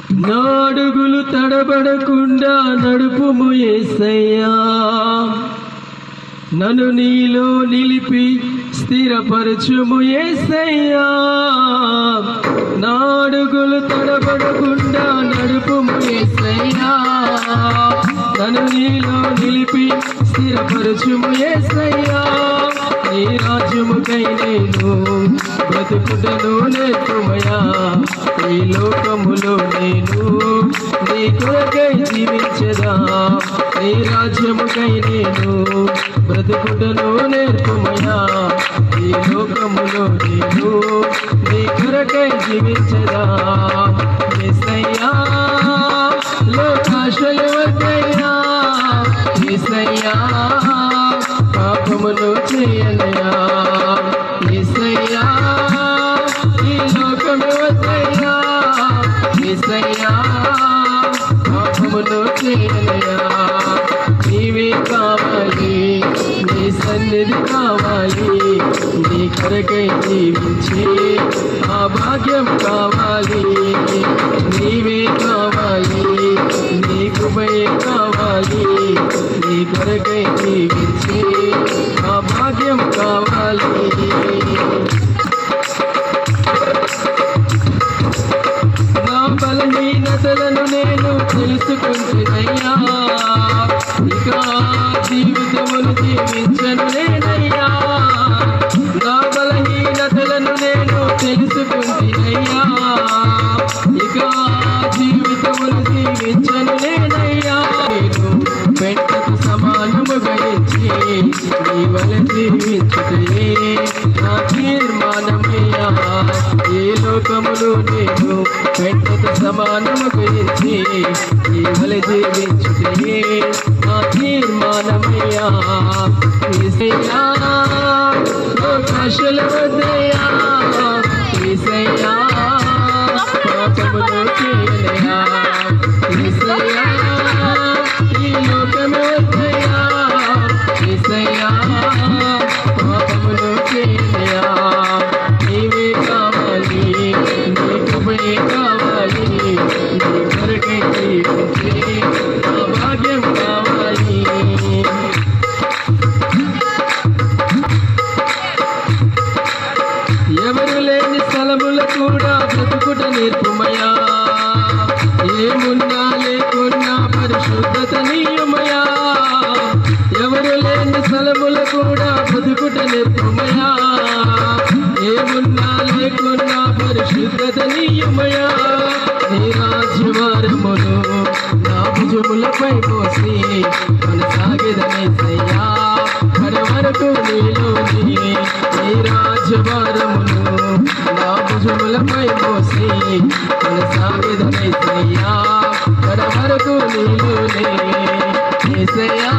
నాడుగులు తడబడకుండా నడుపుము యేసయ్యా, నన్ను నీలో నిలిపి స్థిరపరచుము యేసయ్యా. నాడుగులు తడబడకుండా నడుపుము యేసయ్యా, నన్ను నీలో నిలిపి స్థిరపరచుము యేసయ్యా. నీ రాజ్యముకై నేను బ్రతుకుటను నేర్చుమయా, ఈ లోకములో నేను నీ కొరకై జీవించదా. నీ రాజ్యముకై నేను బ్రతుకుటను నేర్చుమయా, ఈ లోకములో నేను నీ కొరకై జీవించదా. యేసయ్యా లోకాశలు వద్దయ్యా, యేసయ్యా పాపములు చేయనయా. యేసయ్యా ఈ లోకము వద్దయ్యా, యేసయ్యా పాపములు చేయనయా. నీవే కావాలి, నీ సన్నిధి కావాలి, నీ కొరకై జీవించి ఆ భాగ్యం కావాలి. నీవే కావాలి, నీ కృపయే కావాలి, నీ కొరకై జీవించి ఆ భాగ్యం కావాలి. నా బలహీనతలను నేను తెలుసుకుంటున్నయ్యా, ఇక జీవితమును జీవించను నేనయ్యా. నా బలహీనతలను నేను తెలుసుకుంటున్నయ్యా, ఇక జీవితమును జీవించను నేనయ్యా. నేను పెట్టకు సమానము గణించి నీ వల జీవించుటే నా తీర్మానమయ్యా. ఏ లోకములు నేను పెట్టకు సమానము గణించి నీ వల జీవించుటే నా తీర్మానమయ్యా. యేసయ్యా లోకాశల వద్దయ్యా, యేసయ్యా పాపములు చేయనయా. యేసయ్యా ఈ లోకము వద్దయ్యా, యేసయ్యా పాపములు చేయనయా. నీవే కావాలి, నీ కృపయే కావాలి, నీ కొరకై జీవించి ఆ భాగ్యం కావాలి. ఎవరు లేని స్థలముల కూడా బ్రతుకుట నేర్పుమయా, ఏమున్నా లేకున్నా పరిశుద్ధత నీయమయా. ఎవరు లేని స్థలముల కూడా బ్రతుకుట నేర్పుమయా, ఏమున్నా లేకున్నా పరిశుద్ధత నీయమయా. నీ రాజ్యభారమును నా భుజములపై పోసి కొనసాగెదనేసయ్యా, మరి వరకు నీలోని నీ రాజ్యభారమును నా భుజములపై పోసి కొనసాగెదనేసయ్యా, మరి వరకు నీలోనే. యేసయ్యా